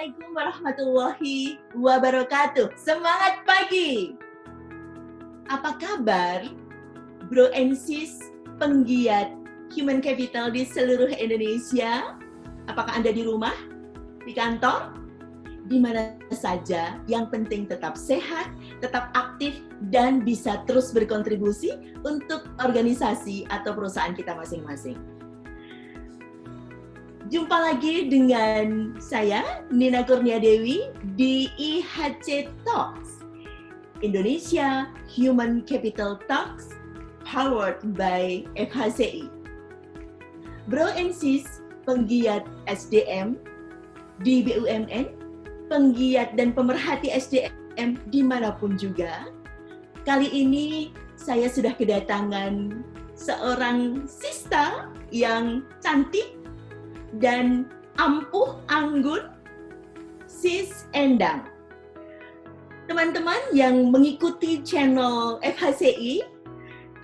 Assalamualaikum warahmatullahi wabarakatuh. Semangat pagi. Apa kabar Bro and Sis penggiat Human Capital di seluruh Indonesia? Apakah Anda di rumah, di kantor, di mana saja? Yang penting tetap sehat, tetap aktif, dan bisa terus berkontribusi untuk organisasi atau perusahaan kita masing-masing. Jumpa lagi dengan saya, Nina Kurniadewi, di IHC Talks, Indonesia Human Capital Talks, powered by FHCI. Bro and Sis, penggiat SDM di BUMN, penggiat dan pemerhati SDM dimanapun juga. Kali ini saya sudah kedatangan seorang sista yang cantik dan ampuh anggun, Sis Endang. Teman-teman yang mengikuti channel FHCI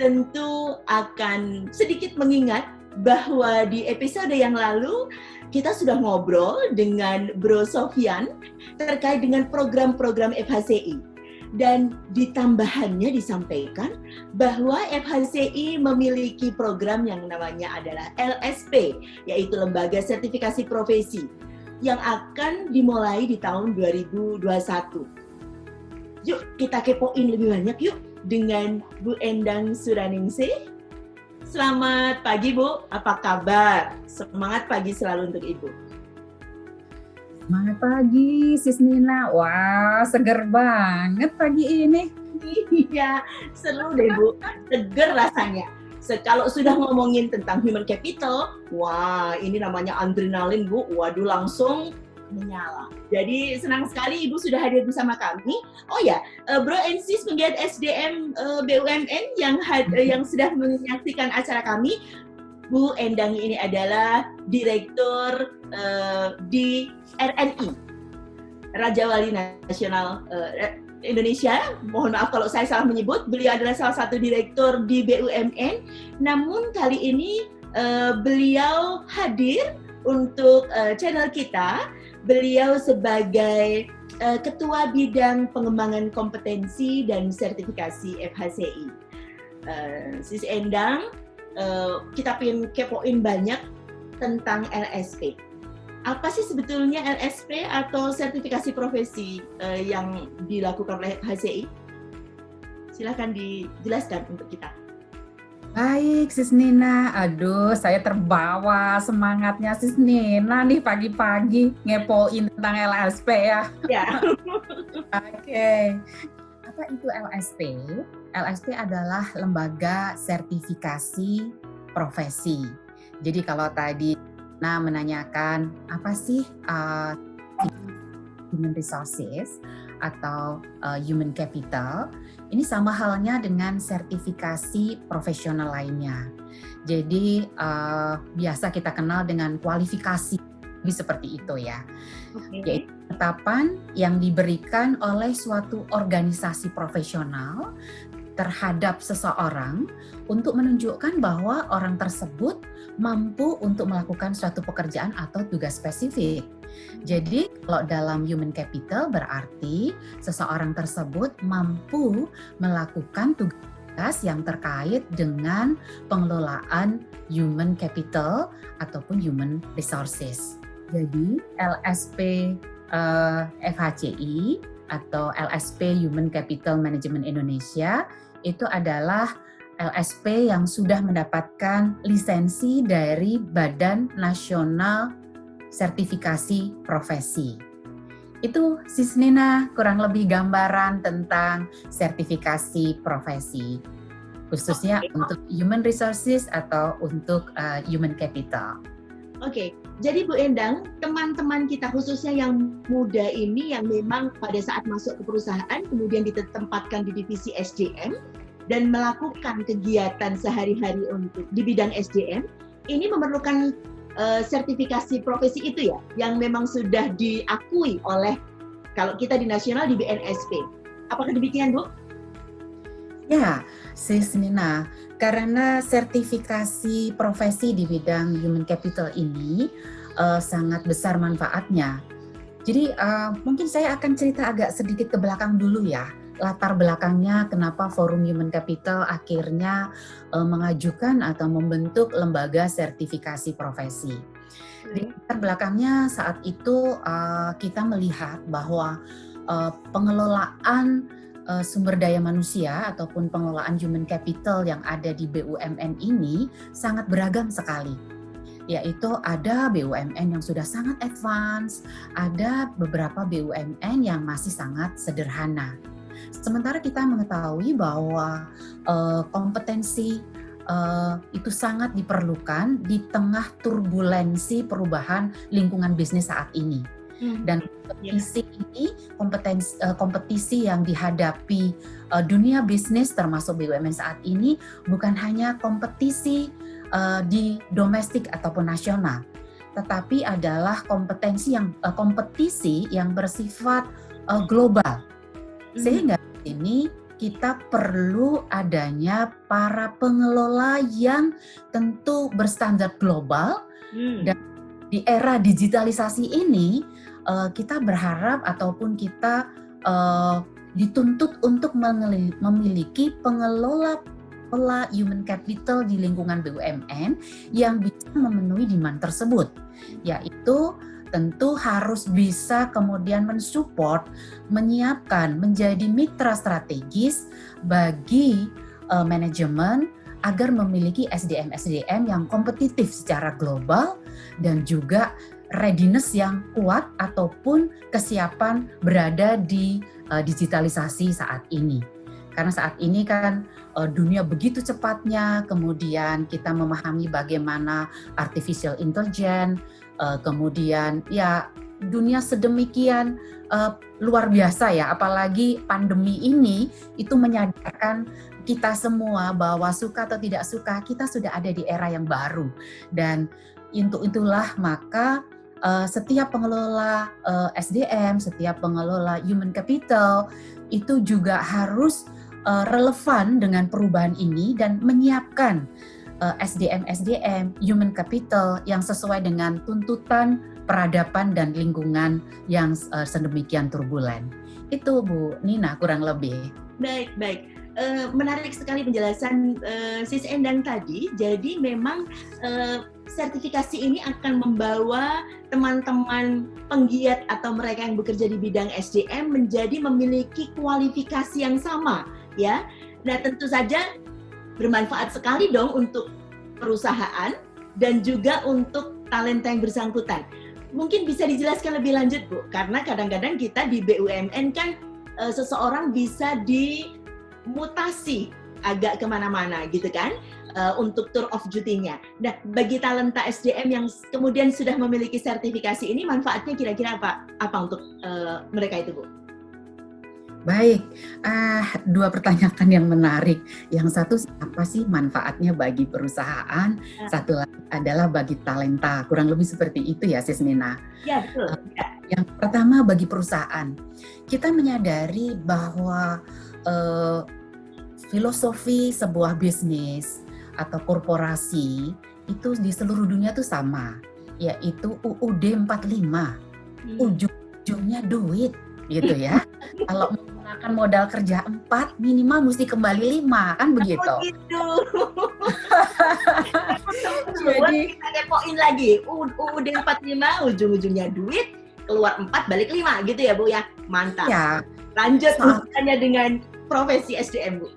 tentu akan sedikit mengingat bahwa di episode yang lalu kita sudah ngobrol dengan Bro Sofyan terkait dengan program-program FHCI. Dan ditambahannya disampaikan bahwa FHCI memiliki program yang namanya adalah LSP, yaitu Lembaga Sertifikasi Profesi, yang akan dimulai di tahun 2021. Yuk kita kepoin lebih banyak yuk dengan Bu Endang Suraningsih. Selamat pagi Bu, apa kabar? Semangat pagi selalu untuk Ibu. Semangat pagi, Sis Nina. Wah, seger banget pagi ini. Iya, seru deh Bu. Seger rasanya. Kalau sudah ngomongin tentang human capital, wah ini namanya adrenalin Bu. Waduh, langsung menyala. Jadi senang sekali Ibu sudah hadir bersama kami. Oh ya, Bro and Sis penggiat SDM BUMN yang sudah menyaksikan acara kami. Bu Endang ini adalah Direktur di RNI, Raja Wali Nasional Indonesia. Mohon maaf kalau saya salah menyebut, beliau adalah salah satu direktur di BUMN. Namun kali ini beliau hadir untuk channel kita. Beliau sebagai Ketua Bidang Pengembangan Kompetensi dan Sertifikasi FHCI. Sis Endang, kita pengen kepoin banyak tentang LSP. Apa sih sebetulnya LSP atau sertifikasi profesi yang dilakukan oleh HCI? Silahkan dijelaskan untuk kita. Baik, Sis Nina. Aduh, saya terbawa semangatnya Sis Nina nih pagi-pagi ngepoin tentang LSP ya. Ya. Oke. Apa itu LSP? LSP adalah lembaga sertifikasi profesi. Jadi kalau tadi menanyakan apa sih human resources atau human capital, ini sama halnya dengan sertifikasi profesional lainnya. Jadi biasa kita kenal dengan kualifikasi seperti itu ya. Okay. Yaitu penetapan yang diberikan oleh suatu organisasi profesional terhadap seseorang untuk menunjukkan bahwa orang tersebut mampu untuk melakukan suatu pekerjaan atau tugas spesifik. Jadi kalau dalam human capital berarti seseorang tersebut mampu melakukan tugas yang terkait dengan pengelolaan human capital ataupun human resources. Jadi LSP FHCI atau LSP Human Capital Management Indonesia itu adalah LSP yang sudah mendapatkan lisensi dari Badan Nasional Sertifikasi Profesi. Itu Sis Nina kurang lebih gambaran tentang sertifikasi profesi, khususnya untuk human resources atau untuk human capital. Oke, jadi Bu Endang, teman-teman kita khususnya yang muda ini yang memang pada saat masuk ke perusahaan kemudian ditempatkan di divisi SDM dan melakukan kegiatan sehari-hari untuk di bidang SDM, ini memerlukan sertifikasi profesi itu ya, yang memang sudah diakui oleh kalau kita di nasional di BNSP. Apakah demikian Bu? Ya, Sis Nina, karena sertifikasi profesi di bidang human capital ini sangat besar manfaatnya. Jadi mungkin saya akan cerita agak sedikit ke belakang dulu ya. Latar belakangnya kenapa Forum Human Capital akhirnya mengajukan atau membentuk lembaga sertifikasi profesi. Di latar belakangnya saat itu kita melihat bahwa pengelolaan sumber daya manusia ataupun pengelolaan human capital yang ada di BUMN ini sangat beragam sekali. Yaitu ada BUMN yang sudah sangat advance, ada beberapa BUMN yang masih sangat sederhana. Sementara kita mengetahui bahwa kompetensi itu sangat diperlukan di tengah turbulensi perubahan lingkungan bisnis saat ini. Dan kompetisi yang dihadapi dunia bisnis termasuk BUMN saat ini bukan hanya kompetisi di domestik ataupun nasional, tetapi adalah kompetisi yang bersifat global. Sehingga ini kita perlu adanya para pengelola yang tentu berstandar global. Dan di era digitalisasi ini kita berharap ataupun kita dituntut untuk memiliki pengelola human capital di lingkungan BUMN yang bisa memenuhi demand tersebut, yaitu tentu harus bisa kemudian mensupport, menyiapkan, menjadi mitra strategis bagi manajemen agar memiliki SDM yang kompetitif secara global dan juga readiness yang kuat ataupun kesiapan berada di digitalisasi saat ini. Karena saat ini kan dunia begitu cepatnya, kemudian kita memahami bagaimana artificial intelligence, kemudian ya dunia sedemikian luar biasa ya, apalagi pandemi ini itu menyadarkan kita semua bahwa suka atau tidak suka kita sudah ada di era yang baru. Dan untuk itulah maka setiap pengelola SDM, setiap pengelola human capital itu juga harus relevan dengan perubahan ini dan menyiapkan SDM human capital yang sesuai dengan tuntutan peradaban dan lingkungan yang sedemikian turbulen. Itu Bu Nina kurang lebih. Baik. Menarik sekali penjelasan Sis Endang tadi. Jadi memang sertifikasi ini akan membawa teman-teman penggiat atau mereka yang bekerja di bidang SDM menjadi memiliki kualifikasi yang sama, ya. Nah, tentu saja bermanfaat sekali dong untuk perusahaan dan juga untuk talenta yang bersangkutan. Mungkin bisa dijelaskan lebih lanjut, Bu, karena kadang-kadang kita di BUMN kan seseorang bisa dimutasi agak kemana-mana gitu kan, untuk tour of duty-nya. Nah, bagi talenta SDM yang kemudian sudah memiliki sertifikasi ini, manfaatnya kira-kira apa untuk mereka itu, Bu? Baik, dua pertanyaan yang menarik. Yang satu, apa sih manfaatnya bagi perusahaan? Satu lagi adalah bagi talenta. Kurang lebih seperti itu ya, Sis Nina? Ya, betul. Yang pertama bagi perusahaan. Kita menyadari bahwa filosofi sebuah bisnis atau korporasi itu di seluruh dunia itu sama, yaitu UUD 45. Ujung-ujungnya duit, gitu ya. Kalau menggunakan modal kerja 4, minimal mesti kembali 5, kan begitu. Jadi kita kepoin lagi, UUD 45 ujung-ujungnya duit, keluar 4 balik 5 gitu ya, Bu ya. Mantap. Ya. Lanjut urusannya dengan profesi SDM, Bu.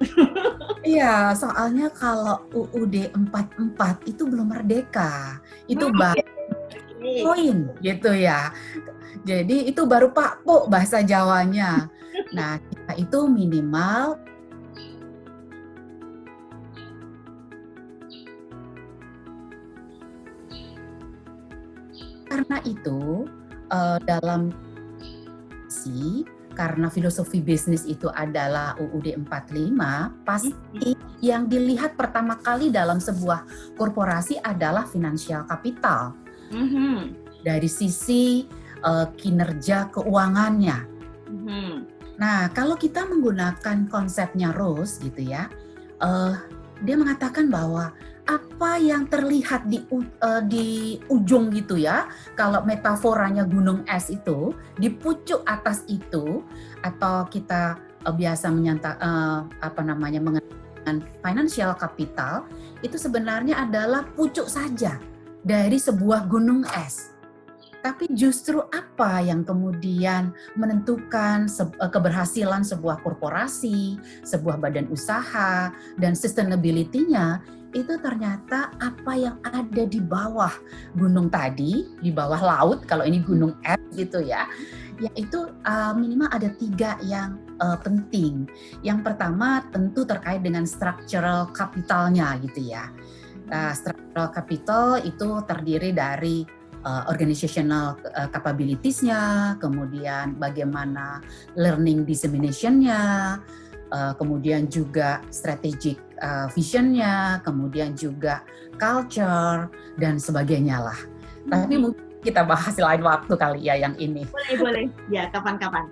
Iya, soalnya kalau UUD 44 itu belum merdeka. Itu baru poin gitu ya. Jadi itu baru Pak Po bahasa Jawanya. Nah, kita itu minimal karena itu dalam karena filosofi bisnis itu adalah UUD 45, pasti yang dilihat pertama kali dalam sebuah korporasi adalah financial capital. Dari sisi kinerja keuangannya. Nah, kalau kita menggunakan konsepnya Rose gitu ya, dia mengatakan bahwa apa yang terlihat di ujung gitu ya. Kalau metaforanya gunung es itu, di pucuk atas itu, atau kita biasa mengenai financial capital, itu sebenarnya adalah pucuk saja dari sebuah gunung es. Tapi justru apa yang kemudian menentukan keberhasilan sebuah korporasi, sebuah badan usaha, dan sustainability-nya, itu ternyata apa yang ada di bawah gunung tadi, di bawah laut, kalau ini gunung es gitu ya, yaitu minimal ada 3 yang penting. Yang pertama tentu terkait dengan structural capital-nya gitu ya. Structural capital itu terdiri dari organizational capabilities-nya, kemudian bagaimana learning dissemination-nya, kemudian juga strategic vision-nya, kemudian juga culture, dan sebagainya lah. Tapi mungkin kita bahas lain waktu kali ya yang ini. Boleh. Ya, kapan-kapan.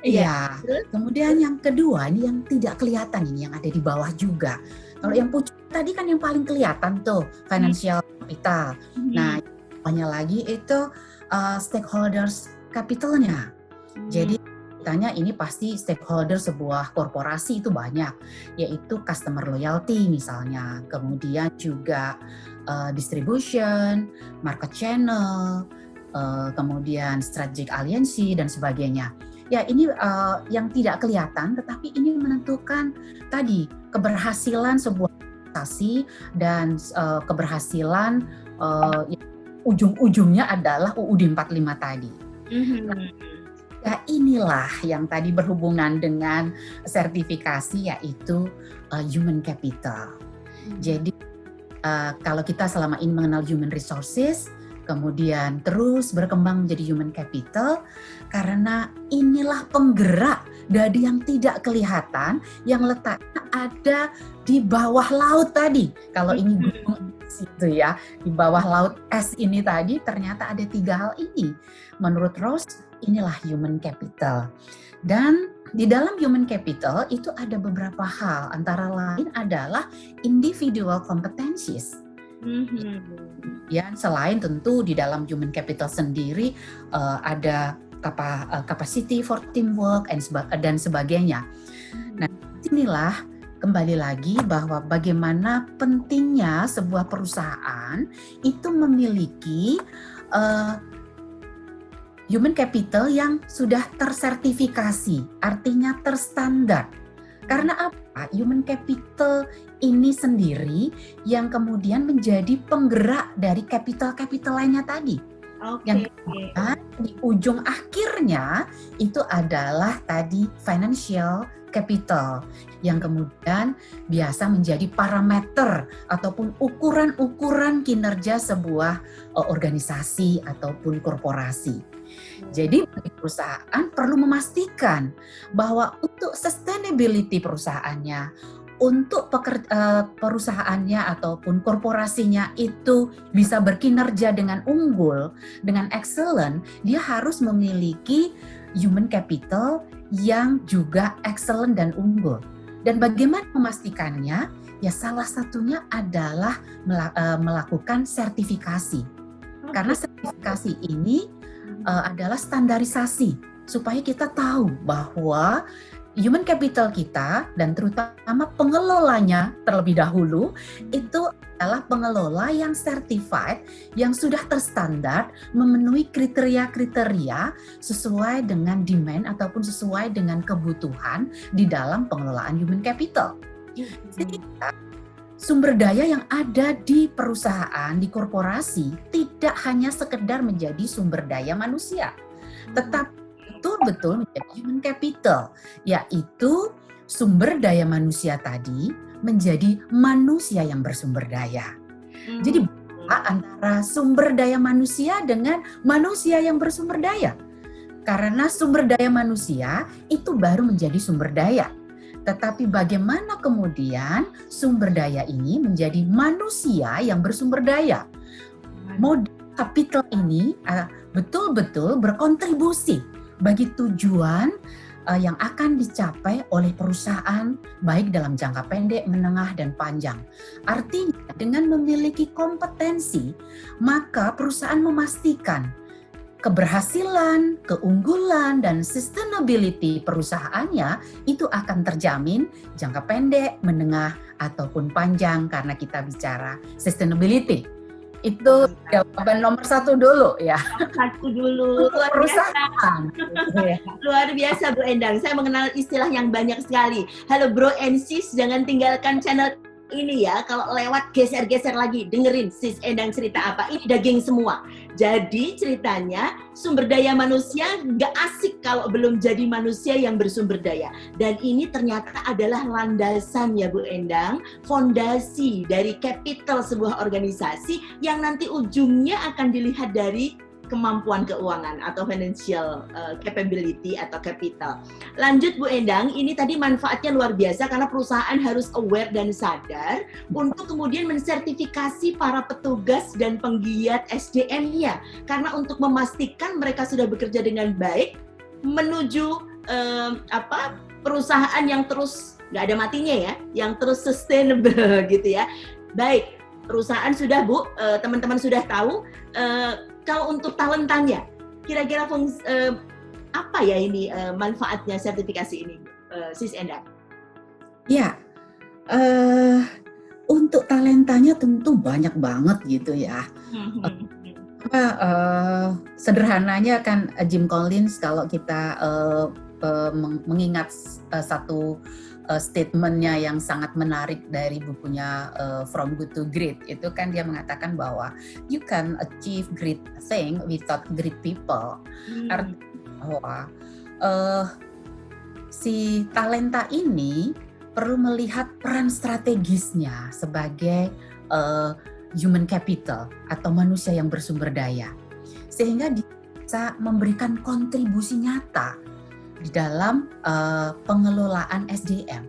Iya. Kemudian yang kedua, ini yang tidak kelihatan, ini yang ada di bawah juga. Kalau yang pucuk tadi kan yang paling kelihatan tuh, financial capital. Nah, banyak lagi itu stakeholders capitalnya. Jadi tanya ini pasti stakeholder sebuah korporasi itu banyak, yaitu customer loyalty misalnya, kemudian juga distribution, market channel, kemudian strategic alliance dan sebagainya. Ya ini yang tidak kelihatan, tetapi ini menentukan tadi keberhasilan sebuah organisasi dan keberhasilan ujung-ujungnya adalah UUD 45 tadi. Ya inilah yang tadi berhubungan dengan sertifikasi, yaitu human capital. Jadi kalau kita selama ini mengenal human resources, kemudian terus berkembang menjadi human capital, karena inilah penggerak dari yang tidak kelihatan, yang letaknya ada di bawah laut tadi. Kalau ini gunung itu ya, di bawah laut es ini tadi ternyata ada 3 hal ini. Menurut Rose, inilah human capital. Dan di dalam human capital itu ada beberapa hal, antara lain adalah individual competencies. Ya, selain tentu di dalam human capital sendiri ada capacity for teamwork dan sebagainya. Nah, inilah kembali lagi bahwa bagaimana pentingnya sebuah perusahaan itu memiliki human capital yang sudah tersertifikasi, artinya terstandar. Karena apa? Human capital ini sendiri yang kemudian menjadi penggerak dari capital lainnya tadi. Yang kemudian di ujung akhirnya itu adalah tadi financial capital yang kemudian biasa menjadi parameter ataupun ukuran-ukuran kinerja sebuah organisasi ataupun korporasi. Jadi perusahaan perlu memastikan bahwa untuk sustainability perusahaannya, untuk perusahaannya ataupun korporasinya itu bisa berkinerja dengan unggul, dengan excellent, dia harus memiliki human capital yang juga excellent dan unggul. Dan bagaimana memastikannya? Ya salah satunya adalah melakukan sertifikasi. Karena sertifikasi ini adalah standarisasi supaya kita tahu bahwa human capital kita dan terutama pengelolanya terlebih dahulu itu adalah pengelola yang certified, yang sudah terstandar, memenuhi kriteria-kriteria sesuai dengan demand ataupun sesuai dengan kebutuhan di dalam pengelolaan human capital. Sehingga sumber daya yang ada di perusahaan, di korporasi tidak hanya sekedar menjadi sumber daya manusia, tetapi betul-betul menjadi human capital, yaitu sumber daya manusia tadi menjadi manusia yang bersumber daya. Jadi antara sumber daya manusia dengan manusia yang bersumber daya. Karena sumber daya manusia itu baru menjadi sumber daya. Tetapi bagaimana kemudian sumber daya ini menjadi manusia yang bersumber daya? Modal kapital ini betul-betul berkontribusi bagi tujuan yang akan dicapai oleh perusahaan baik dalam jangka pendek, menengah, dan panjang. Artinya dengan memiliki kompetensi, maka perusahaan memastikan keberhasilan, keunggulan, dan sustainability perusahaannya itu akan terjamin jangka pendek, menengah, ataupun panjang karena kita bicara sustainability. Itu jawaban nomor 1 dulu ya. Satu dulu. Luar Perusahaan. biasa. Luar biasa Bu Endang. Saya mengenal istilah yang banyak sekali. Halo bro and sis, jangan tinggalkan channel ini ya. Kalau lewat geser-geser lagi, dengerin sis Endang cerita apa. Ini daging semua. Jadi ceritanya sumber daya manusia nggak asik kalau belum jadi manusia yang bersumber daya. Dan ini ternyata adalah landasan ya Bu Endang, fondasi dari capital sebuah organisasi yang nanti ujungnya akan dilihat dari kemampuan keuangan atau financial capability atau capital. Lanjut Bu Endang, ini tadi manfaatnya luar biasa karena perusahaan harus aware dan sadar untuk kemudian mensertifikasi para petugas dan penggiat SDM-nya. Karena untuk memastikan mereka sudah bekerja dengan baik menuju perusahaan yang terus nggak ada matinya ya, yang terus sustainable gitu ya. Baik, perusahaan sudah Bu, teman-teman sudah tahu. Kalau untuk talentanya, kira-kira apa ya ini manfaatnya sertifikasi ini, Sis Endang? Ya, untuk talentanya tentu banyak banget gitu ya. Sederhananya kan Jim Collins kalau kita mengingat satu statementnya yang sangat menarik dari bukunya From Good to Great, itu kan dia mengatakan bahwa you can achieve great thing without great people. Artinya bahwa si talenta ini perlu melihat peran strategisnya sebagai human capital atau manusia yang bersumber daya, sehingga bisa memberikan kontribusi nyata di dalam pengelolaan SDM.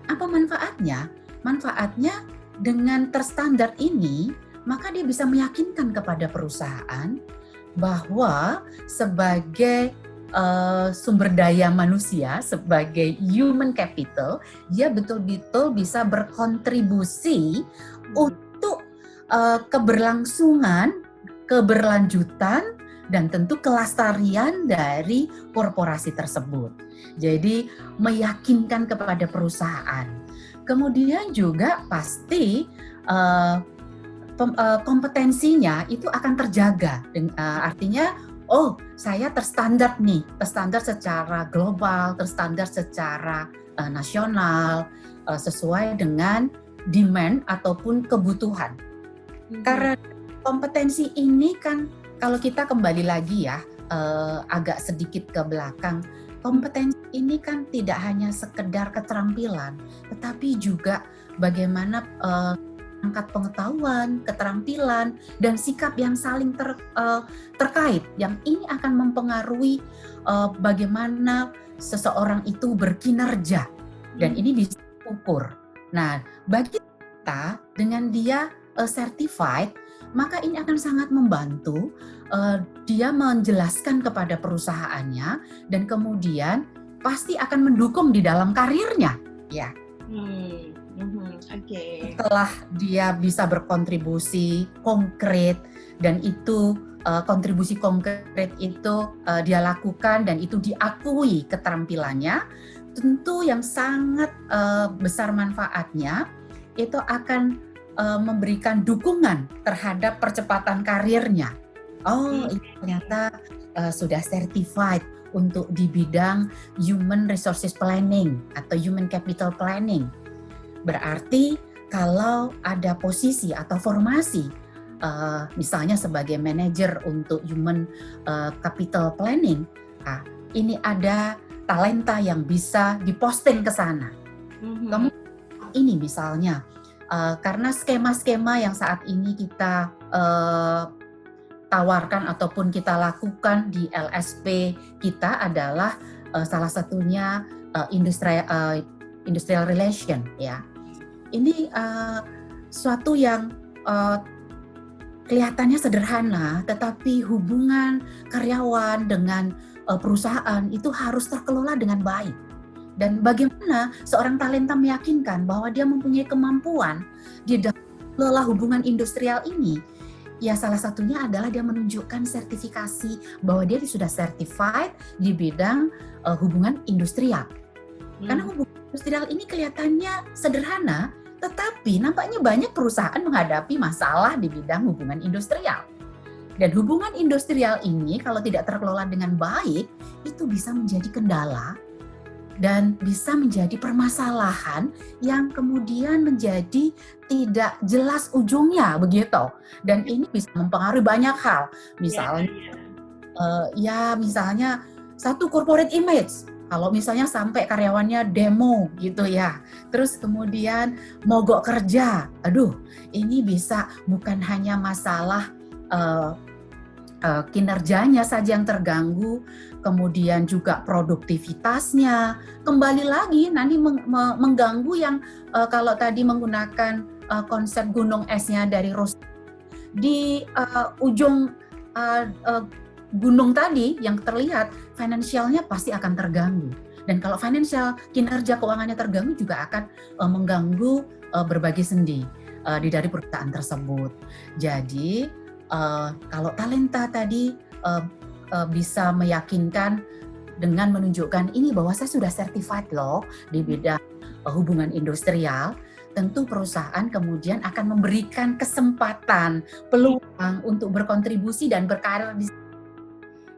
Apa manfaatnya? Manfaatnya dengan terstandar ini, maka dia bisa meyakinkan kepada perusahaan bahwa sebagai sumber daya manusia, sebagai human capital, dia betul-betul bisa berkontribusi untuk keberlangsungan, keberlanjutan, dan tentu kelestarian dari korporasi tersebut. Jadi meyakinkan kepada perusahaan. Kemudian juga pasti kompetensinya itu akan terjaga. Artinya, oh saya terstandar nih, terstandar secara global, terstandar secara nasional, sesuai dengan demand ataupun kebutuhan. Karena kompetensi ini kan, kalau kita kembali lagi ya, agak sedikit ke belakang, kompetensi ini kan tidak hanya sekedar keterampilan, tetapi juga bagaimana angkat pengetahuan, keterampilan, dan sikap yang saling terkait, yang ini akan mempengaruhi bagaimana seseorang itu berkinerja, dan ini bisa diukur. Nah, bagi kita dengan dia certified, maka ini akan sangat membantu dia menjelaskan kepada perusahaannya dan kemudian pasti akan mendukung di dalam karirnya, ya. Setelah dia bisa berkontribusi konkret dan itu kontribusi konkret itu dia lakukan dan itu diakui keterampilannya, tentu yang sangat besar manfaatnya itu akan memberikan dukungan terhadap percepatan karirnya. Oh, ini ternyata sudah certified untuk di bidang human resources planning atau human capital planning. Berarti kalau ada posisi atau formasi, misalnya sebagai manajer untuk human capital planning, ini ada talenta yang bisa diposting ke sana. Kemudian ini misalnya, karena skema-skema yang saat ini kita tawarkan ataupun kita lakukan di LSP kita adalah salah satunya industrial relation, ya. Ini suatu yang kelihatannya sederhana, tetapi hubungan karyawan dengan perusahaan itu harus terkelola dengan baik. Dan bagaimana seorang talenta meyakinkan bahwa dia mempunyai kemampuan di dalam mengelola hubungan industrial ini? Ya, salah satunya adalah dia menunjukkan sertifikasi bahwa dia sudah certified di bidang hubungan industrial. Karena hubungan industrial ini kelihatannya sederhana, tetapi nampaknya banyak perusahaan menghadapi masalah di bidang hubungan industrial. Dan hubungan industrial ini kalau tidak terkelola dengan baik, itu bisa menjadi kendala dan bisa menjadi permasalahan yang kemudian menjadi tidak jelas ujungnya begitu. Dan ini bisa mempengaruhi banyak hal. Misalnya, misalnya satu corporate image. Kalau misalnya sampai karyawannya demo gitu ya, terus kemudian mogok kerja, aduh, ini bisa bukan hanya masalah kinerjanya saja yang terganggu, kemudian juga produktivitasnya, kembali lagi nanti mengganggu yang kalau tadi menggunakan konsep gunung esnya dari Rose, di ujung gunung tadi yang terlihat, finansialnya pasti akan terganggu. Dan kalau finansial, kinerja keuangannya terganggu juga akan mengganggu berbagai sendi dari perusahaan tersebut. Jadi kalau talenta tadi bisa meyakinkan dengan menunjukkan ini bahwa saya sudah certified loh di bidang hubungan industrial, tentu perusahaan kemudian akan memberikan kesempatan, peluang untuk berkontribusi dan berkarir di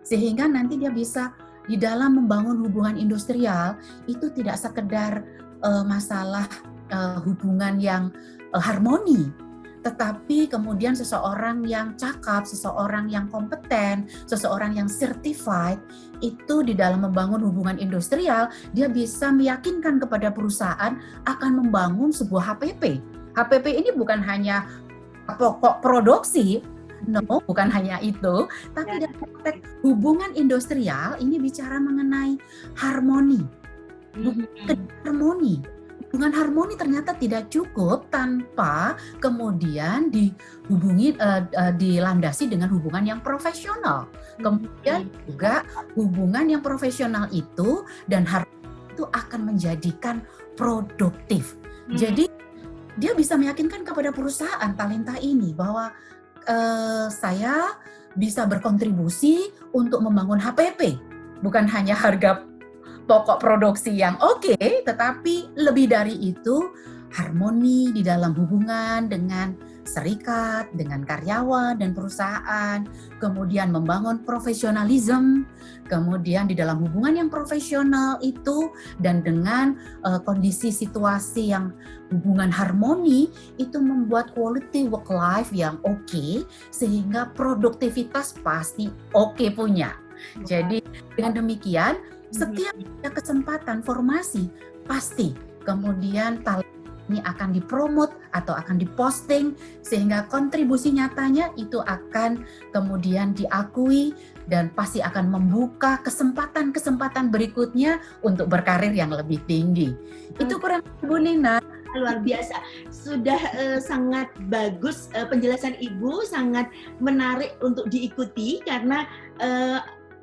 sehingga nanti dia bisa di dalam membangun hubungan industrial itu tidak sekedar masalah hubungan yang harmoni, tetapi kemudian seseorang yang cakap, seseorang yang kompeten, seseorang yang certified itu di dalam membangun hubungan industrial, dia bisa meyakinkan kepada perusahaan akan membangun sebuah HPP. HPP ini bukan hanya pokok produksi, no, bukan hanya itu, tapi dalam konteks hubungan industrial ini bicara mengenai harmoni. Harmoni. Hubungan harmoni ternyata tidak cukup tanpa kemudian dilandasi dengan hubungan yang profesional. Kemudian juga hubungan yang profesional itu dan harmoni itu akan menjadikan produktif. Jadi dia bisa meyakinkan kepada perusahaan talenta ini bahwa saya bisa berkontribusi untuk membangun HPP, bukan hanya harga pokok produksi yang oke, tetapi lebih dari itu harmoni di dalam hubungan dengan serikat, dengan karyawan dan perusahaan, kemudian membangun profesionalisme, kemudian di dalam hubungan yang profesional itu dan dengan kondisi situasi yang hubungan harmoni itu membuat quality work life yang oke, sehingga produktivitas pasti oke punya. Jadi dengan demikian setiap kesempatan formasi pasti kemudian talent ini akan dipromot atau akan diposting sehingga kontribusi nyatanya itu akan kemudian diakui dan pasti akan membuka kesempatan-kesempatan berikutnya untuk berkarir yang lebih tinggi. Itu kurang Bu Nina. Luar biasa, sudah sangat bagus penjelasan Ibu, sangat menarik untuk diikuti karena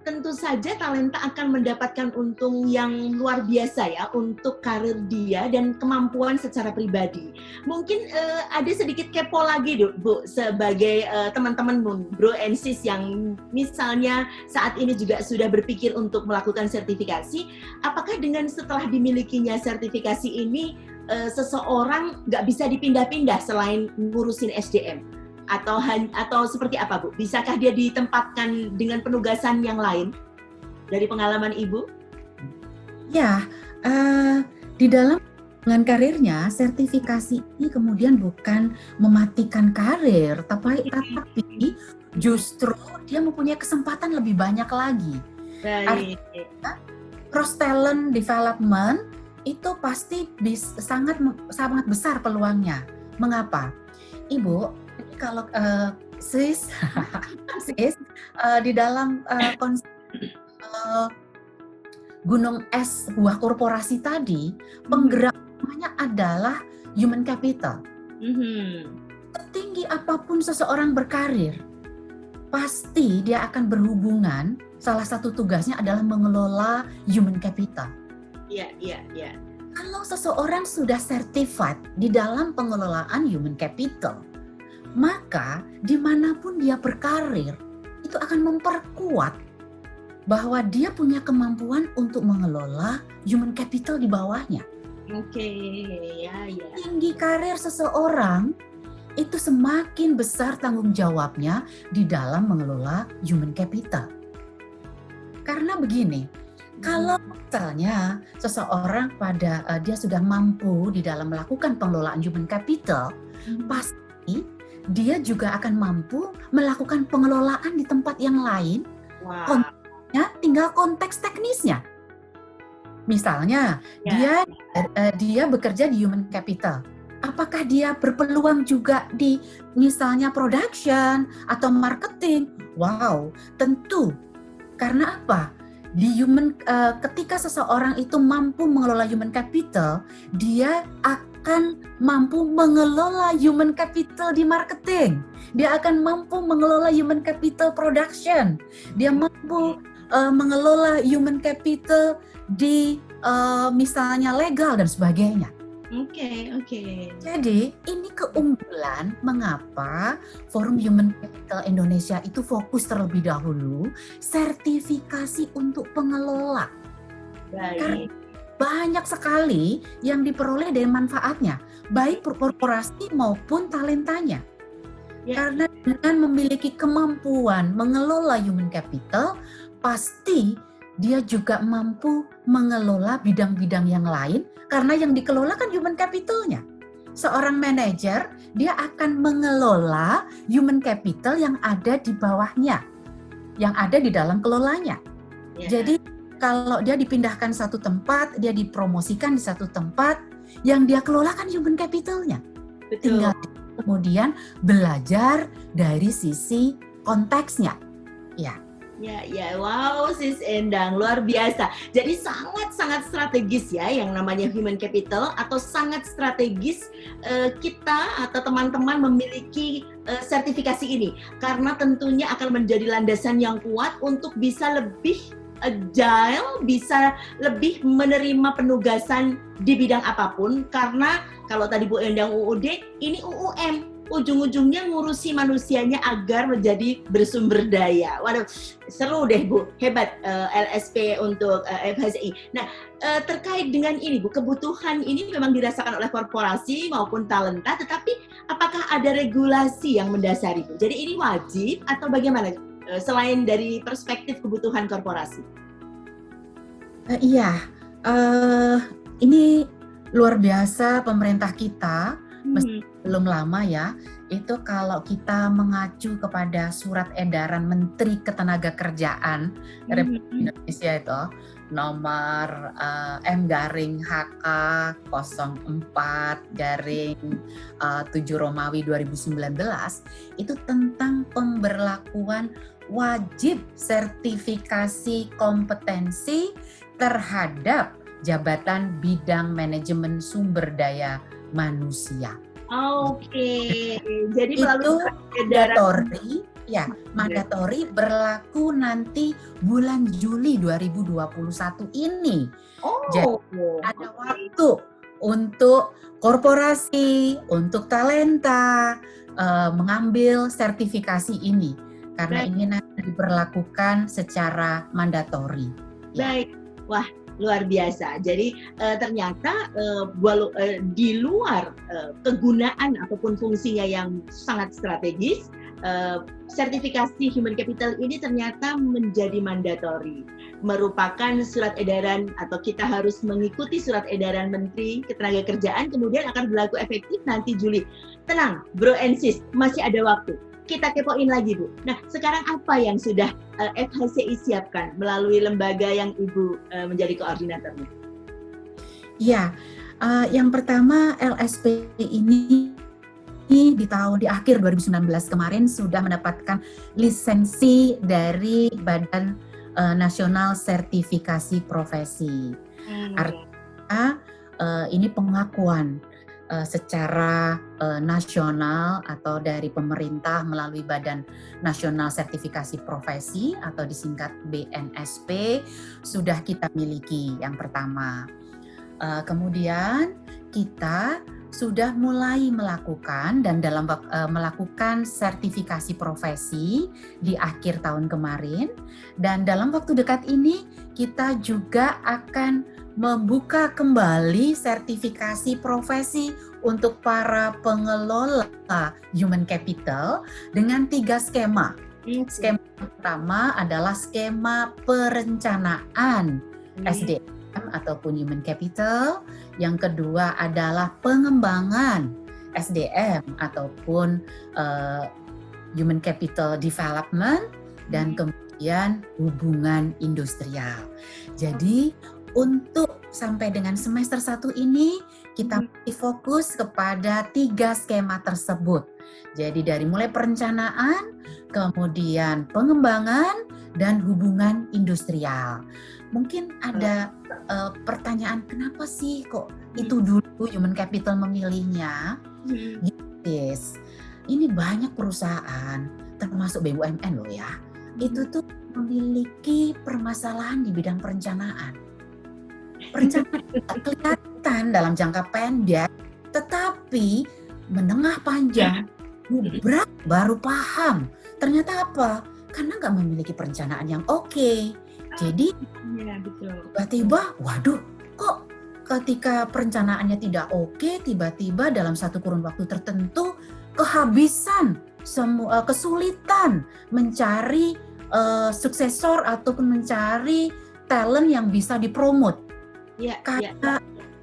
tentu saja talenta akan mendapatkan untung yang luar biasa ya untuk karir dia dan kemampuan secara pribadi. Mungkin ada sedikit kepo lagi Bu, sebagai teman-teman Bro and Sis yang misalnya saat ini juga sudah berpikir untuk melakukan sertifikasi, apakah dengan setelah dimilikinya sertifikasi ini seseorang nggak bisa dipindah-pindah selain ngurusin SDM? Atau seperti apa Bu? Bisakah dia ditempatkan dengan penugasan yang lain dari pengalaman Ibu? Ya, di dalam dengan karirnya, sertifikasi ini kemudian bukan mematikan karir, tapi justru dia mempunyai kesempatan lebih banyak lagi. Artinya, cross talent development itu pasti sangat besar peluangnya. Mengapa? Ibu, kalau sis di dalam konsep gunung es sebuah korporasi tadi, penggerak utamanya adalah human capital. setinggi apapun seseorang berkarir, pasti dia akan berhubungan, salah satu tugasnya adalah mengelola human capital. Iya, iya, iya. Kalau seseorang sudah certified di dalam pengelolaan human capital, maka dimanapun dia berkarir, itu akan memperkuat bahwa dia punya kemampuan untuk mengelola human capital di bawahnya. Oke, ya, ya. Tinggi karir seseorang, itu semakin besar tanggung jawabnya di dalam mengelola human capital. Karena begini, kalau misalnya seseorang dia sudah mampu di dalam melakukan pengelolaan human capital, pasti dia juga akan mampu melakukan pengelolaan di tempat yang lain. Wow. Tinggal konteks teknisnya. Misalnya dia bekerja di human capital. Apakah dia berpeluang juga di misalnya production atau marketing? Wow, tentu. Karena apa? Ketika seseorang itu mampu mengelola human capital, dia akan mampu mengelola human capital di marketing. Dia akan mampu mengelola human capital production. Dia mampu mengelola human capital di misalnya legal dan sebagainya. Oke. Jadi ini keunggulan mengapa Forum Human Capital Indonesia itu fokus terlebih dahulu sertifikasi untuk pengelola. Baik. Karena banyak sekali yang diperoleh dari manfaatnya, baik korporasi maupun talentanya. Karena dengan memiliki kemampuan mengelola human capital, pasti dia juga mampu mengelola bidang-bidang yang lain karena yang dikelola kan human capital-nya. Seorang manajer, dia akan mengelola human capital yang ada di bawahnya, yang ada di dalam kelolanya. Jadi kalau dia dipindahkan satu tempat, dia dipromosikan di satu tempat, yang dia kelola kan human capital-nya. Tinggal kemudian belajar dari sisi konteksnya. Ya, wow, Sis Endang, luar biasa. Jadi sangat-sangat strategis ya yang namanya human capital, atau sangat strategis kita atau teman-teman memiliki sertifikasi ini. Karena tentunya akan menjadi landasan yang kuat untuk bisa lebih agile, bisa lebih menerima penugasan di bidang apapun. Karena kalau tadi Bu Endang UUD, ini UUM. Ujung-ujungnya ngurusi manusianya agar menjadi bersumber daya. Waduh, seru deh Bu, hebat LSP untuk FHCI. Nah, terkait dengan ini Bu, kebutuhan ini memang dirasakan oleh korporasi maupun talenta, tetapi apakah ada regulasi yang mendasari Bu? Jadi ini wajib atau bagaimana? Selain dari perspektif kebutuhan korporasi. Ini luar biasa pemerintah kita. Belum lama ya, itu kalau kita mengacu kepada surat edaran Menteri Ketenagakerjaan Republik Indonesia itu nomor M/HK 04/7 Romawi 2019, itu tentang pemberlakuan wajib sertifikasi kompetensi terhadap jabatan bidang manajemen sumber daya manusia. Oke. Jadi itu mandatori berlaku nanti bulan Juli 2021 ini. Jadi ada waktu untuk korporasi, untuk talenta mengambil sertifikasi ini karena ini nanti diberlakukan secara mandatori. Baik. Wah, luar biasa. Jadi ternyata di luar kegunaan ataupun fungsinya yang sangat strategis, sertifikasi human capital ini ternyata menjadi mandatori, merupakan surat edaran atau kita harus mengikuti surat edaran Menteri Ketenagakerjaan, kemudian akan berlaku efektif nanti Juli. Tenang, Bro and Sis, masih ada waktu. Kita kepoin lagi Bu. Nah, sekarang apa yang sudah FHCI siapkan melalui lembaga yang Ibu menjadi koordinatornya? Ya, yang pertama LSP ini di akhir 2019 kemarin sudah mendapatkan lisensi dari Badan Nasional Sertifikasi Profesi. Artinya ini pengakuan secara nasional atau dari pemerintah melalui Badan Nasional Sertifikasi Profesi atau disingkat BNSP sudah kita miliki yang pertama. Kemudian kita sudah mulai melakukan dan melakukan sertifikasi profesi di akhir tahun kemarin, dan dalam waktu dekat ini kita juga akan membuka kembali sertifikasi profesi untuk para pengelola human capital dengan 3 skema. Skema pertama adalah skema perencanaan SDM ataupun human capital. Yang kedua adalah pengembangan SDM ataupun human capital development, dan kemudian hubungan industrial. Jadi untuk sampai dengan semester 1 ini kita fokus kepada 3 skema tersebut. Jadi dari mulai perencanaan, kemudian pengembangan, dan hubungan industrial. Mungkin ada pertanyaan, kenapa sih kok itu dulu human capital memilihnya? Yes. Ini banyak perusahaan, termasuk BUMN loh ya, itu tuh memiliki permasalahan di bidang perencanaan. Perencanaan tidak kelihatan dalam jangka pendek, tetapi menengah panjang, baru paham. Ternyata apa? Karena nggak memiliki perencanaan yang oke. Jadi tiba-tiba, waduh, kok ketika perencanaannya tidak oke, tiba-tiba dalam satu kurun waktu tertentu kehabisan, kesulitan mencari suksesor ataupun mencari talent yang bisa dipromot.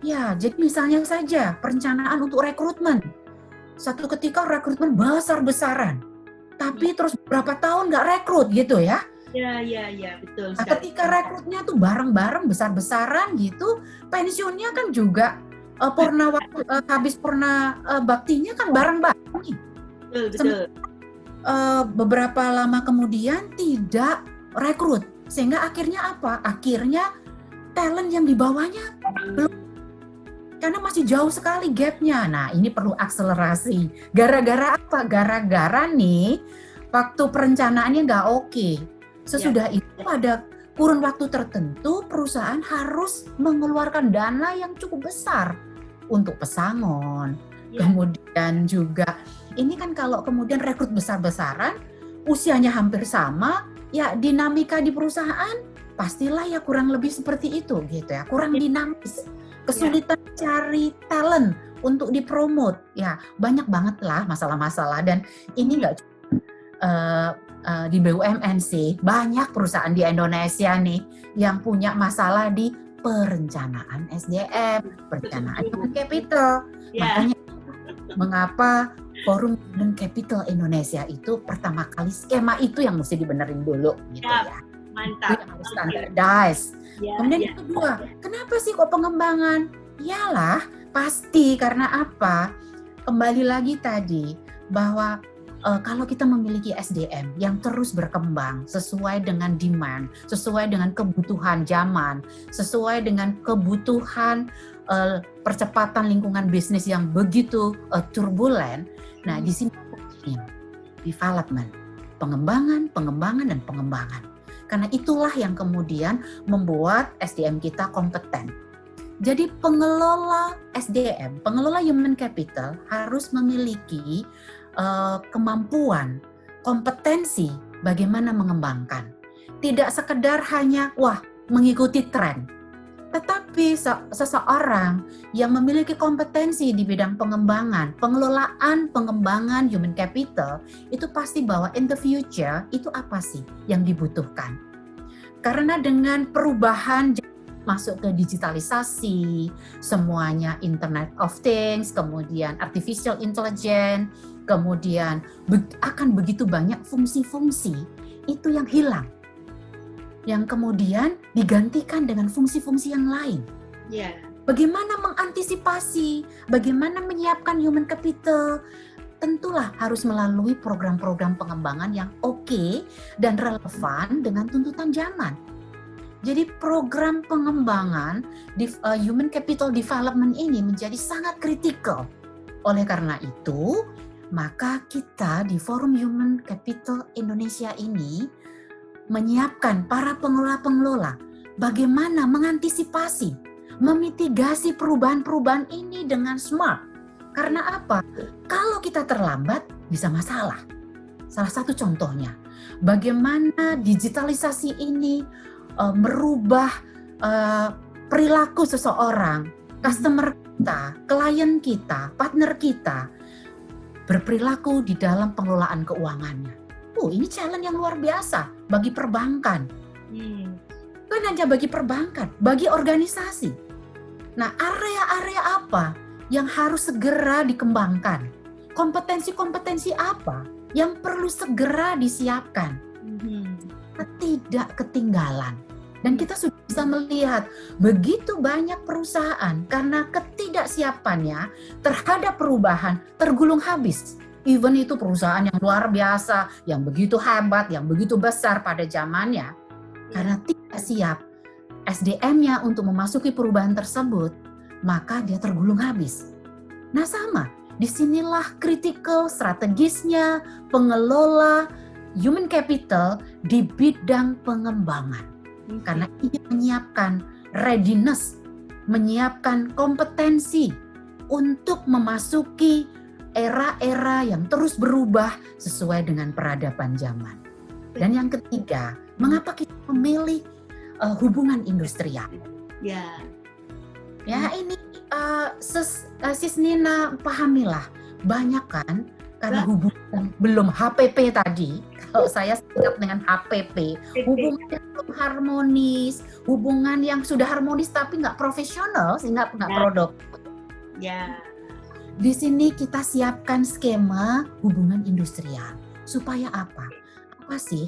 Jadi misalnya saja perencanaan untuk rekrutmen. Satu ketika rekrutmen besar-besaran, tapi terus beberapa tahun nggak rekrut gitu ya. Iya, betul. Nah, ketika rekrutnya tuh bareng-bareng besar-besaran gitu, pensiunnya kan juga habis purna baktinya kan bareng-bareng. Betul. Beberapa lama kemudian tidak rekrut, sehingga akhirnya apa? Akhirnya talent yang dibawanya belum, karena masih jauh sekali gapnya. Nah, ini perlu akselerasi. Gara-gara apa? Gara-gara nih waktu perencanaannya nggak oke. Sesudah itu pada kurun waktu tertentu perusahaan harus mengeluarkan dana yang cukup besar untuk pesangon. Kemudian juga ini kan kalau kemudian rekrut besar-besaran, usianya hampir sama, ya dinamika di perusahaan pastilah ya kurang lebih seperti itu gitu ya, kurang dinamis. Kesulitan cari talent untuk dipromot, ya banyak banget lah masalah-masalah, dan ini nggak cuma di BUMN sih, banyak perusahaan di Indonesia nih yang punya masalah di perencanaan SDM, perencanaan human capital. Makanya mengapa Forum Human Capital Indonesia itu pertama kali skema itu yang mesti dibenerin dulu gitu ya. Mantap. Itu yang harus standardize. Kemudian yang kedua, kenapa sih kok pengembangan? Iyalah, pasti karena apa? Kembali lagi tadi bahwa kalau kita memiliki SDM yang terus berkembang sesuai dengan demand, sesuai dengan kebutuhan zaman, sesuai dengan kebutuhan percepatan lingkungan bisnis yang begitu turbulen. Nah, di sini development, pengembangan, dan pengembangan. Karena itulah yang kemudian membuat SDM kita kompeten. Jadi pengelola SDM, pengelola human capital harus memiliki kemampuan, kompetensi bagaimana mengembangkan. Tidak sekedar hanya mengikuti tren, tetapi seseorang yang memiliki kompetensi di bidang pengembangan, pengembangan human capital, itu pasti bahwa in the future itu apa sih yang dibutuhkan. Karena dengan perubahan masuk ke digitalisasi, semuanya Internet of Things, kemudian artificial intelligence, kemudian akan begitu banyak fungsi-fungsi itu yang hilang, yang kemudian digantikan dengan fungsi-fungsi yang lain. Bagaimana mengantisipasi, bagaimana menyiapkan human capital, tentulah harus melalui program-program pengembangan yang oke dan relevan dengan tuntutan zaman. Jadi program pengembangan human capital development ini menjadi sangat kritikal Oleh karena itu, maka kita di Forum Human Capital Indonesia ini menyiapkan para pengelola-pengelola bagaimana mengantisipasi, memitigasi perubahan-perubahan ini dengan smart. Karena apa? Kalau kita terlambat, bisa masalah. Salah satu contohnya, bagaimana digitalisasi ini merubah perilaku seseorang, customer kita, klien kita, partner kita, berperilaku di dalam pengelolaan keuangannya. Ini challenge yang luar biasa bagi perbankan. Bukan hanya bagi perbankan, bagi organisasi. Nah, area-area apa yang harus segera dikembangkan? Kompetensi-kompetensi apa yang perlu segera disiapkan? Tidak ketinggalan. Dan kita sudah bisa melihat begitu banyak perusahaan karena ketidaksiapannya terhadap perubahan tergulung habis. Even itu perusahaan yang luar biasa, yang begitu hebat, yang begitu besar pada zamannya, karena tidak siap SDM-nya untuk memasuki perubahan tersebut, maka dia tergulung habis. Nah sama, disinilah critical strategisnya pengelola human capital di bidang pengembangan. Karena ini menyiapkan readiness, menyiapkan kompetensi untuk memasuki era-era yang terus berubah sesuai dengan peradaban zaman. Dan yang ketiga, mengapa kita memilih hubungan industrial? Ya ini Sis Nina pahamilah, banyak kan karena hubungan belum HPP tadi, kalau saya singkat dengan HPP, hubungan yang belum harmonis, hubungan yang sudah harmonis tapi nggak profesional sehingga nggak produk. Di sini kita siapkan skema hubungan industrial supaya apa? Apa sih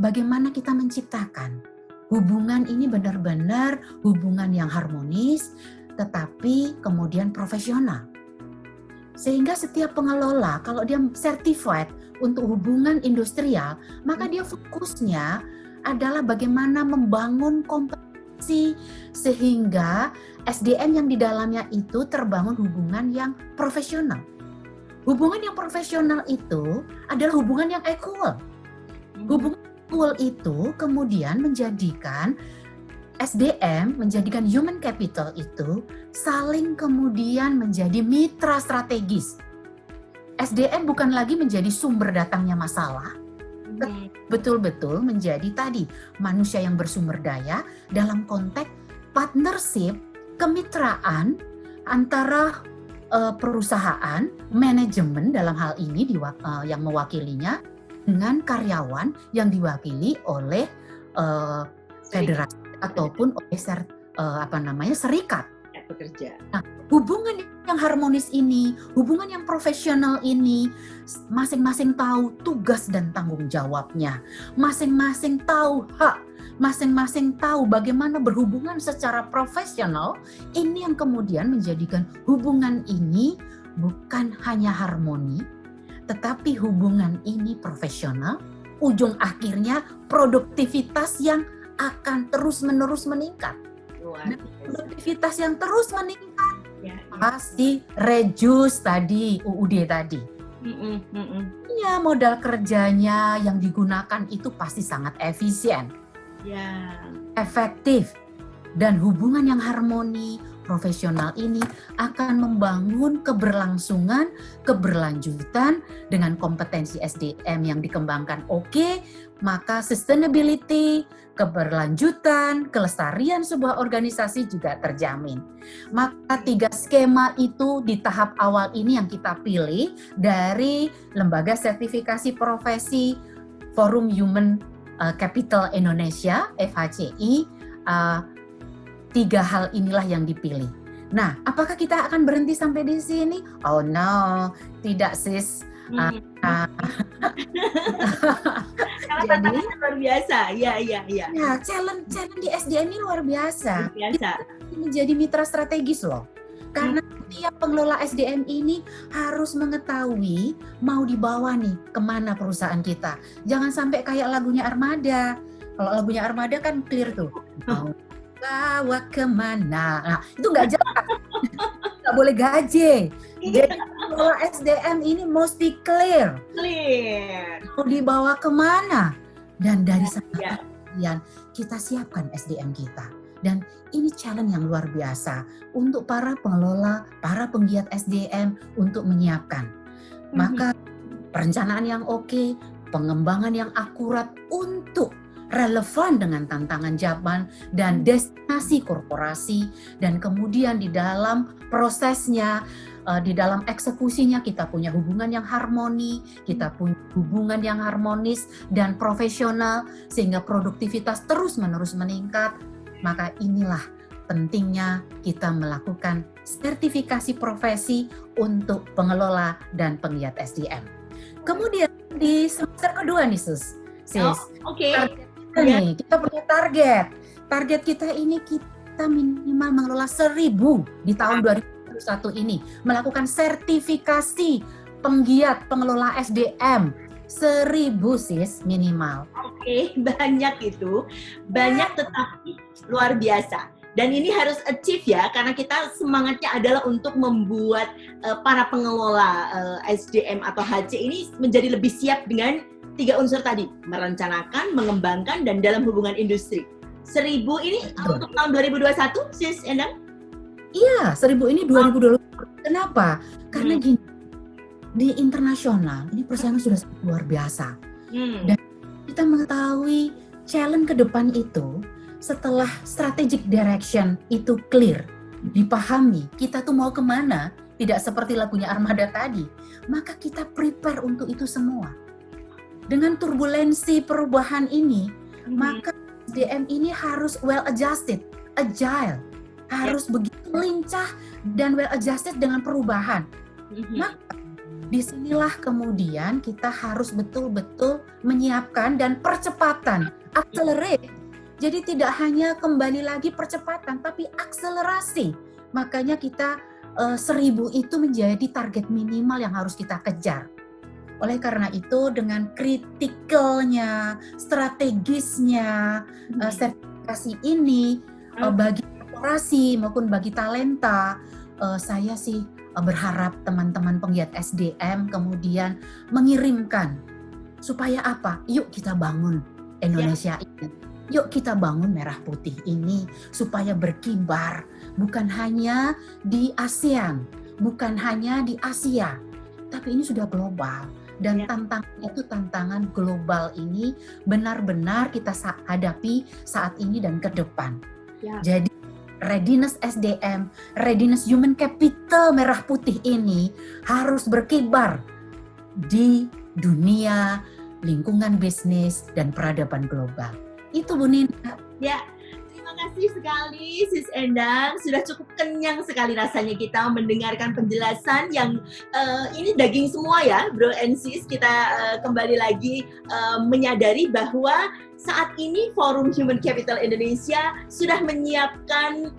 bagaimana kita menciptakan hubungan ini benar-benar hubungan yang harmonis, tetapi kemudian profesional. Sehingga setiap pengelola, kalau dia certified untuk hubungan industrial, maka dia fokusnya adalah bagaimana membangun kompetensi sehingga SDM yang di dalamnya itu terbangun hubungan yang profesional. Hubungan yang profesional itu adalah hubungan yang equal. Hubungan equal itu kemudian menjadikan SDM, menjadikan human capital itu saling kemudian menjadi mitra strategis. SDM bukan lagi menjadi sumber datangnya masalah, betul-betul menjadi tadi manusia yang bersumber daya dalam konteks partnership, kemitraan antara perusahaan, manajemen dalam hal ini yang mewakilinya dengan karyawan yang diwakili oleh federasi ataupun oleh serikat pekerja. Nah, hubungan yang harmonis ini, hubungan yang profesional ini, masing-masing tahu tugas dan tanggung jawabnya, masing-masing tahu hak, masing-masing tahu bagaimana berhubungan secara profesional. Ini yang kemudian menjadikan hubungan ini bukan hanya harmoni, tetapi hubungan ini profesional, ujung akhirnya produktivitas yang akan terus-menerus meningkat. Dan produktivitas yang terus meningkat pasti reduce tadi, UUD tadi. Ya, modal kerjanya yang digunakan itu pasti sangat efisien, efektif, dan hubungan yang harmoni, profesional ini akan membangun keberlangsungan, keberlanjutan dengan kompetensi SDM yang dikembangkan maka sustainability, keberlanjutan, kelestarian sebuah organisasi juga terjamin. Maka 3 skema itu di tahap awal ini yang kita pilih dari Lembaga Sertifikasi Profesi Forum Human Capital Indonesia, FHCI, 3 hal inilah yang dipilih. Nah, apakah kita akan berhenti sampai di sini? Oh no, tidak sis. Jadi luar biasa, ya. Ya, challenge di SDM ini luar biasa. Menjadi mitra strategis loh. Karena tiap pengelola SDM ini harus mengetahui mau dibawa nih kemana perusahaan kita. Jangan sampai kayak lagunya Armada. Kalau lagunya Armada kan clear tuh. Mau bawa kemana? Nah, itu nggak jelas. nggak boleh gaje. Iya. Jadi pengelola SDM ini mesti clear. Mau dibawa kemana? Dan dari sana kemudian kita siapkan SDM kita. Dan ini challenge yang luar biasa untuk para pengelola, para penggiat SDM untuk menyiapkan. Maka perencanaan yang oke, pengembangan yang akurat untuk relevan dengan tantangan zaman dan destinasi korporasi, dan kemudian di dalam prosesnya, di dalam eksekusinya kita punya hubungan yang harmoni, kita punya hubungan yang harmonis dan profesional sehingga produktivitas terus-menerus meningkat. Maka inilah pentingnya kita melakukan sertifikasi profesi untuk pengelola dan penggiat SDM. Kemudian di semester kedua nih Sis. Kita punya target. Target kita ini kita minimal mengelola 1.000 di tahun 2021 ini. Melakukan sertifikasi penggiat pengelola SDM. 1.000 Sis minimal. Banyak itu. Banyak tetapi luar biasa. Dan ini harus achieve ya, karena kita semangatnya adalah untuk membuat para pengelola SDM atau HC ini menjadi lebih siap dengan 3 unsur tadi, merencanakan, mengembangkan, dan dalam hubungan industri. 1.000 ini untuk tahun 2021, Sis Endang? Iya, 1.000 ini 2021. Kenapa? Karena gini, di internasional ini persaingan sudah sangat luar biasa. Dan kita mengetahui challenge ke depan itu setelah strategic direction itu clear, dipahami, kita tuh mau kemana, tidak seperti lagunya Armada tadi, maka kita prepare untuk itu semua. Dengan turbulensi perubahan ini, maka SDM ini harus well adjusted, agile, harus begitu lincah dan well adjusted dengan perubahan. Maka disinilah kemudian kita harus betul-betul menyiapkan dan percepatan, accelerate. Jadi tidak hanya kembali lagi percepatan, tapi akselerasi. Makanya kita 1.000 itu menjadi target minimal yang harus kita kejar. Oleh karena itu dengan kritikalnya, strategisnya sertifikasi ini bagi korporasi maupun bagi talenta, saya sih berharap teman-teman penggiat SDM kemudian mengirimkan supaya apa? Yuk kita bangun Indonesia ini. Yuk kita bangun merah putih ini supaya berkibar bukan hanya di ASEAN, bukan hanya di Asia, tapi ini sudah global. Dan tantangan itu tantangan global ini benar-benar kita hadapi saat ini dan ke depan. Jadi readiness SDM, readiness human capital merah putih ini harus berkibar di dunia, lingkungan bisnis, dan peradaban global. Itu Bu Nina. Ya, terima kasih sekali Sis Endang. Sudah cukup kenyang sekali rasanya kita mendengarkan penjelasan yang ini daging semua ya, Bro and Sis. Kita kembali lagi menyadari bahwa saat ini Forum Human Capital Indonesia sudah menyiapkan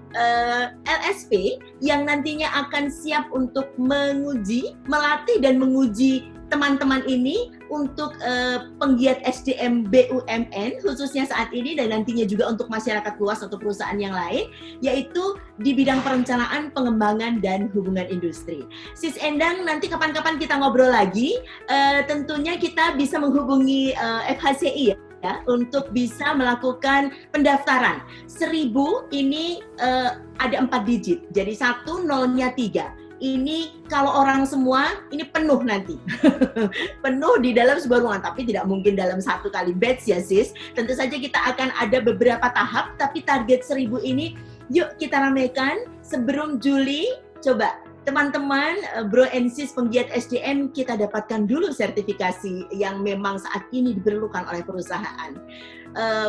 LSP yang nantinya akan siap untuk menguji, melatih dan menguji teman-teman ini untuk penggiat SDM BUMN khususnya saat ini dan nantinya juga untuk masyarakat luas atau perusahaan yang lain, yaitu di bidang perencanaan, pengembangan, dan hubungan industri. Sis Endang, nanti kapan-kapan kita ngobrol lagi, tentunya kita bisa menghubungi FHCI ya, untuk bisa melakukan pendaftaran. 1.000 ini ada 4 digit, jadi 1 0-nya 3. Ini kalau orang semua ini penuh nanti penuh di dalam sebuah ruangan, tapi tidak mungkin dalam 1 kali batch ya Sis. Tentu saja kita akan ada beberapa tahap, tapi target 1.000 ini yuk kita ramaikan sebelum Juli. Coba teman-teman, Bro and Sis penggiat SDM, kita dapatkan dulu sertifikasi yang memang saat ini diperlukan oleh perusahaan.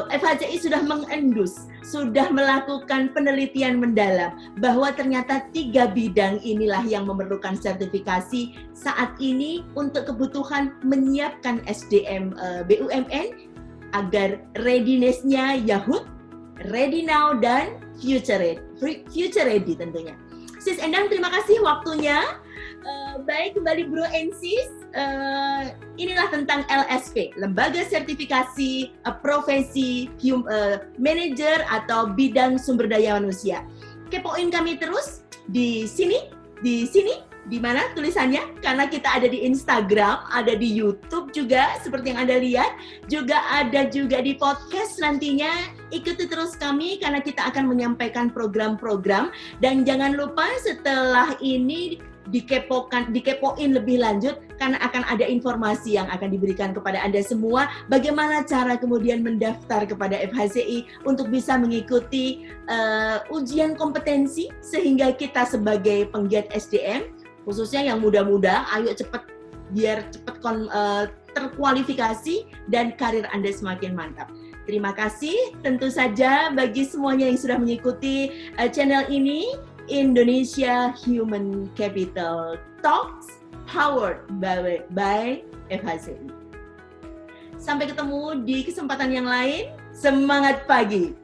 FHCI sudah mengendus, sudah melakukan penelitian mendalam bahwa ternyata 3 bidang inilah yang memerlukan sertifikasi saat ini untuk kebutuhan menyiapkan SDM BUMN agar readiness-nya Yahut, ready now, dan future ready tentunya. Sis Endang, terima kasih waktunya. Baik, kembali Bro and Sis, inilah tentang LSP, Lembaga Sertifikasi Profesi Manager atau Bidang Sumber Daya Manusia. Kepoin kami terus di sini di sini. Di mana tulisannya? Karena kita ada di Instagram, ada di YouTube juga seperti yang Anda lihat, juga ada juga di podcast nantinya. Ikuti terus kami karena kita akan menyampaikan program-program, dan jangan lupa setelah ini dikepoin lebih lanjut karena akan ada informasi yang akan diberikan kepada Anda semua bagaimana cara kemudian mendaftar kepada FHCI untuk bisa mengikuti ujian kompetensi sehingga kita sebagai penggiat SDM khususnya yang muda-muda, ayo cepat biar cepat terkualifikasi dan karir Anda semakin mantap. Terima kasih tentu saja bagi semuanya yang sudah mengikuti channel ini, Indonesia Human Capital Talks powered by FHCI. Sampai ketemu di kesempatan yang lain. Semangat pagi!